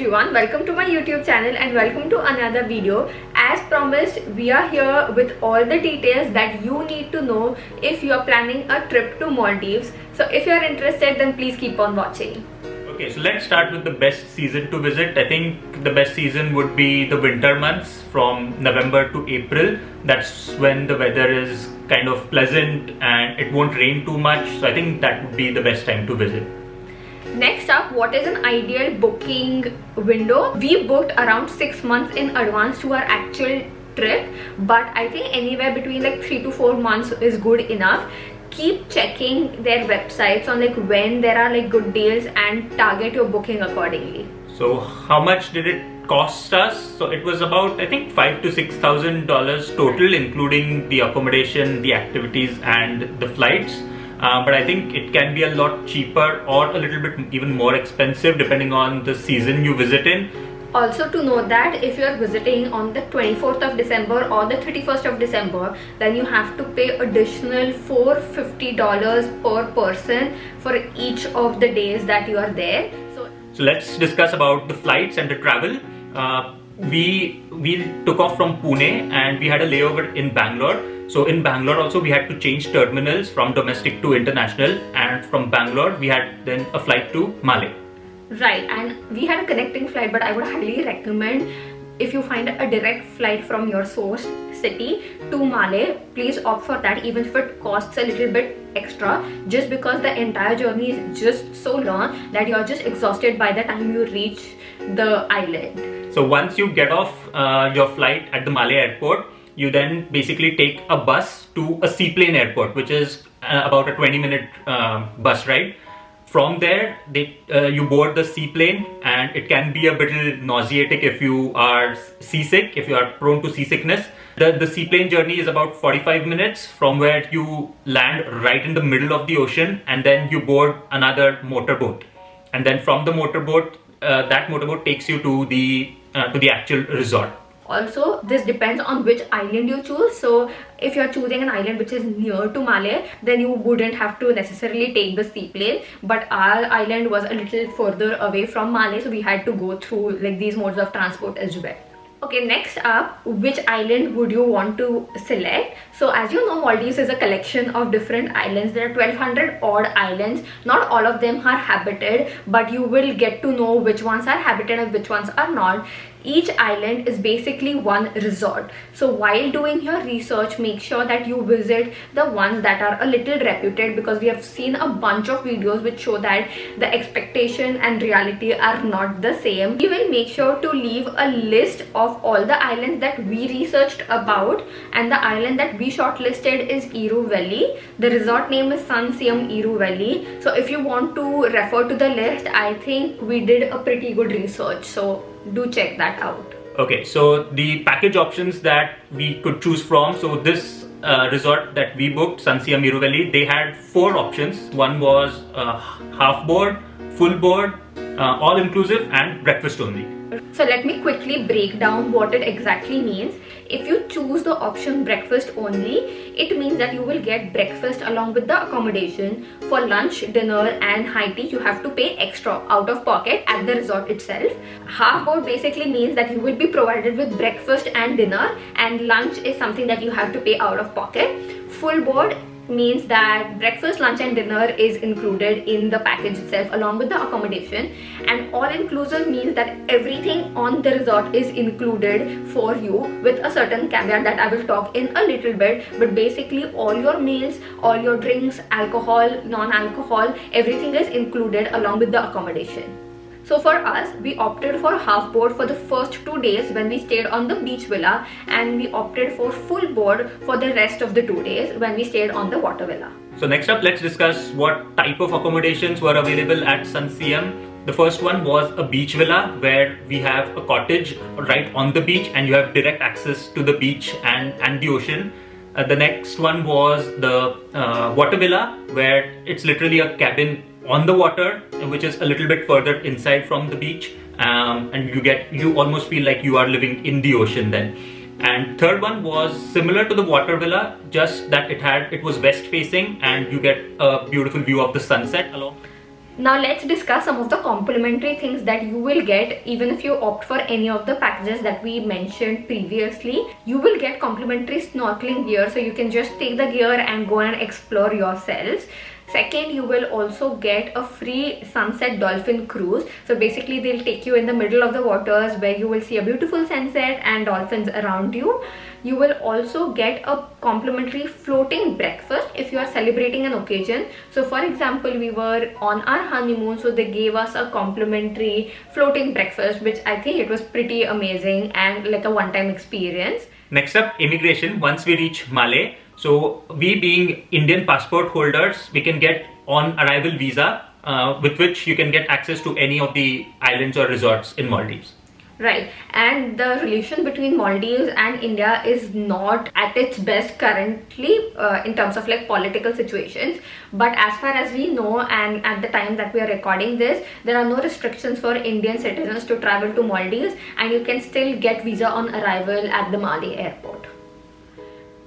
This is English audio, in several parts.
everyone, welcome to my YouTube channel and welcome to another video. As promised, we are here with all the details that you need to know if you are planning a trip to Maldives. So if you are interested, then please keep on watching. Okay, so let's start with the best season to visit. I think the best season would be the winter months from November to April. That's when the weather is kind of pleasant and it won't rain too much. So I think that would be the best time to visit. Next up, what is an ideal booking window? We booked around 6 months in advance to our actual trip, but I think anywhere between like 3 to 4 months is good enough. Keep checking their websites on like when there are like good deals and target your booking accordingly. So how much did it cost us? So it was about, I think, $5,000 to $6,000 total, including the accommodation, the activities and the flights. But I think it can be a lot cheaper or a little bit even more expensive depending on the season you visit in. Also to note that if you are visiting on the 24th of December or the 31st of December, then you have to pay additional $450 per person for each of the days that you are there. So let's discuss about the flights and the travel. We took off from Pune and we had a layover in Bangalore. So in Bangalore also we had to change terminals from domestic to international, and from Bangalore we had then a flight to Malé. Right, and we had a connecting flight, but I would highly recommend if you find a direct flight from your source city to Malé, please opt for that, even if it costs a little bit extra, just because the entire journey is just so long that you're just exhausted by the time you reach the island. So once you get off your flight at the Malé airport, you then basically take a bus to a seaplane airport, which is about a 20-minute bus ride. From there, you board the seaplane, and it can be a bit nauseating if you are seasick, if you are prone to seasickness. The seaplane journey is about 45 minutes from where you land right in the middle of the ocean, and then you board another motorboat. And then from the motorboat, that motorboat takes you to the actual resort. Also, this depends on which island you choose. So if you're choosing an island which is near to Malé, then you wouldn't have to necessarily take the seaplane. But our island was a little further away from Malé, so we had to go through like these modes of transport as well. Okay, next up, which island would you want to select? So as you know, Maldives is a collection of different islands. There are 1200 odd islands. Not all of them are habited, but you will get to know which ones are habited and which ones are not. Each island is basically one resort. So while doing your research, make sure that you visit the ones that are a little reputed, because we have seen a bunch of videos which show that the expectation and reality are not the same. We will make sure to leave a list of all the islands that we researched about, and the island that we shortlisted is Veli. The resort name is Siyam Veli. So if you want to refer to the list, I think we did a pretty good research. So do check that out. Okay, so the package options that we could choose from. So this resort that we booked, Siyam Veli, they had 4 options. One was half board, full board, all inclusive, and breakfast only. So let me quickly break down what it exactly means. If you choose the option breakfast only, it means that you will get breakfast along with the accommodation. For lunch, dinner and high tea, you have to pay extra out of pocket at the resort itself. Half board basically means that you will be provided with breakfast and dinner, and lunch is something that you have to pay out of pocket. Full board means that breakfast, lunch and dinner is included in the package itself along with the accommodation, and all inclusive means that everything on the resort is included for you with a certain caveat that I will talk in a little bit. But basically all your meals, all your drinks, alcohol, non-alcohol, everything is included along with the accommodation. So for us, we opted for half board for the first 2 days when we stayed on the beach villa, and we opted for full board for the rest of the 2 days when we stayed on the water villa. So next up, let's discuss what type of accommodations were available at Siyam. The first one was a beach villa where we have a cottage right on the beach and you have direct access to the beach and the ocean. The next one was the water villa, where it's literally a cabin on the water, which is a little bit further inside from the beach, and you almost feel like you are living in the ocean then. And third one was similar to the water villa, just that it was west facing and you get a beautiful view of the sunset along. Now let's discuss some of the complimentary things that you will get even if you opt for any of the packages that we mentioned previously. You will get complimentary snorkeling gear, so you can just take the gear and go and explore yourselves. Second, you will also get a free sunset dolphin cruise. So basically they'll take you in the middle of the waters where you will see a beautiful sunset and dolphins around you. You will also get a complimentary floating breakfast if you are celebrating an occasion. So for example, we were on our honeymoon, so they gave us a complimentary floating breakfast, which I think it was pretty amazing and like a one-time experience. Next up, immigration. Once we reach Malé, so we being Indian passport holders, we can get on arrival visa with which you can get access to any of the islands or resorts in Maldives. Right, and the relation between Maldives and India is not at its best currently in terms of like political situations, but as far as we know and at the time that we are recording this, there are no restrictions for Indian citizens to travel to Maldives, and you can still get visa on arrival at the Malé airport.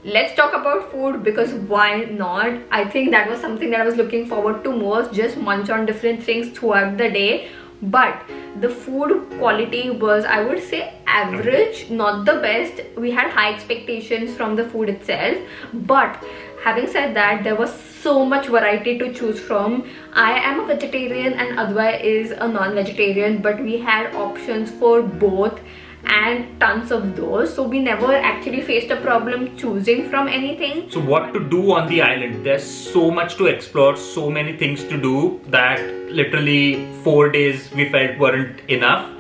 Let's talk about food, because why not? I think that was something that I was looking forward to most, just munch on different things throughout the day. But the food quality was, I would say, average, not the best. We had high expectations from the food itself, but having said that, there was so much variety to choose from. I am a vegetarian and Advai is a non-vegetarian, but we had options for both and tons of those, so we never actually faced a problem choosing from anything. So what to do on the island? There's so much to explore, so many things to do that literally 4 days we felt weren't enough.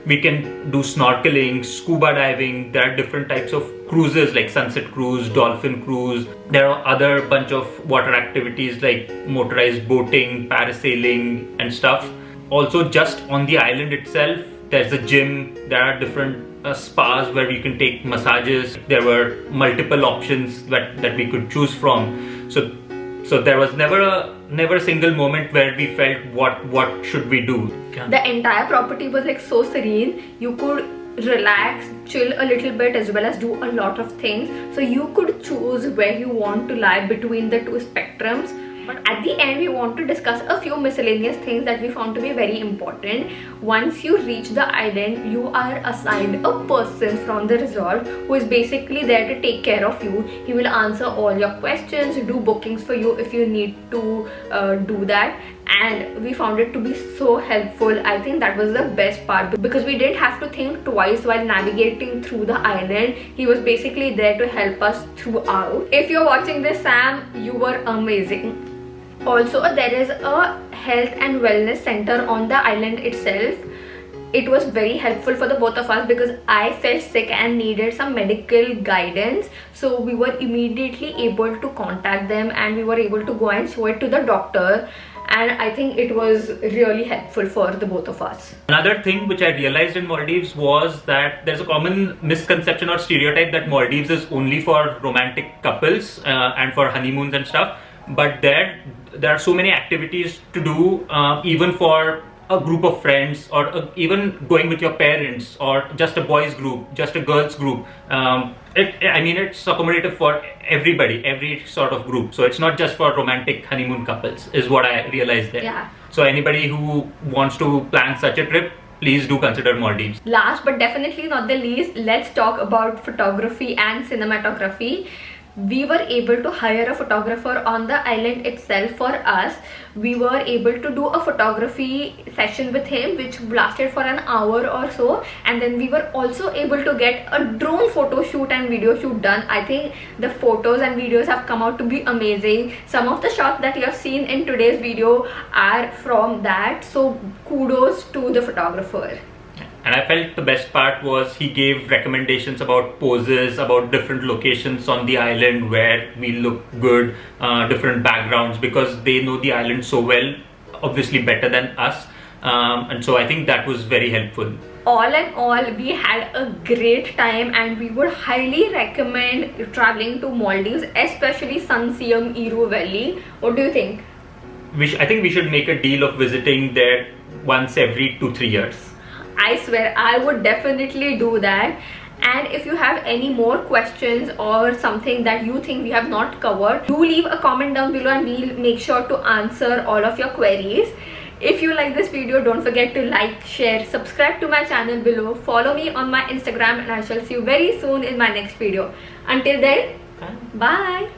We can do snorkeling, scuba diving. There are different types of cruises like sunset cruise, dolphin cruise. There are other bunch of water activities like motorized boating, parasailing and stuff. Also, just on the island itself, there's a gym, there are different spas where you can take massages. There were multiple options that we could choose from. So there was never a single moment where we felt what should we do. The entire property was like so serene. You could relax, chill a little bit, as well as do a lot of things. So you could choose where you want to lie between the two spectrums. But at the end, we want to discuss a few miscellaneous things that we found to be very important. Once you reach the island, you are assigned a person from the resort who is basically there to take care of you. He will answer all your questions, do bookings for you if you need to do that. And we found it to be so helpful. I think that was the best part, because we didn't have to think twice while navigating through the island. He was basically there to help us throughout. If you're watching this, Sam, you were amazing. Also, there is a health and wellness center on the island itself. It was very helpful for the both of us because I felt sick and needed some medical guidance. So we were immediately able to contact them and we were able to go and show it to the doctor. And I think it was really helpful for the both of us. Another thing which I realized in Maldives was that there's a common misconception or stereotype that Maldives is only for romantic couples and for honeymoons and stuff. But there are so many activities to do, even for a group of friends, or even going with your parents, or just a boys group, just a girls group. I mean, it's accommodative for everybody, every sort of group. So it's not just for romantic honeymoon couples, is what I realized there. Yeah. So anybody who wants to plan such a trip, please do consider Maldives. Last but definitely not the least, let's talk about photography and cinematography. We were able to hire a photographer on the island itself for us. We were able to do a photography session with him which lasted for an hour or so, and then we were also able to get a drone photo shoot and video shoot done. I think the photos and videos have come out to be amazing. Some of the shots that you have seen in today's video are from that, so kudos to the photographer. And I felt the best part was he gave recommendations about poses, about different locations on the island where we look good, different backgrounds, because they know the island so well, obviously better than us. And so I think that was very helpful. All in all, we had a great time and we would highly recommend traveling to Maldives, especially Siyam, Veli. What do you think? I think we should make a deal of visiting there once every 2-3 years. I swear I would definitely do that. And if you have any more questions or something that you think we have not covered, do leave a comment down below and we'll make sure to answer all of your queries. If you like this video, don't forget to like, share, subscribe to my channel below, follow me on my Instagram, and I shall see you very soon in my next video. Until then, bye.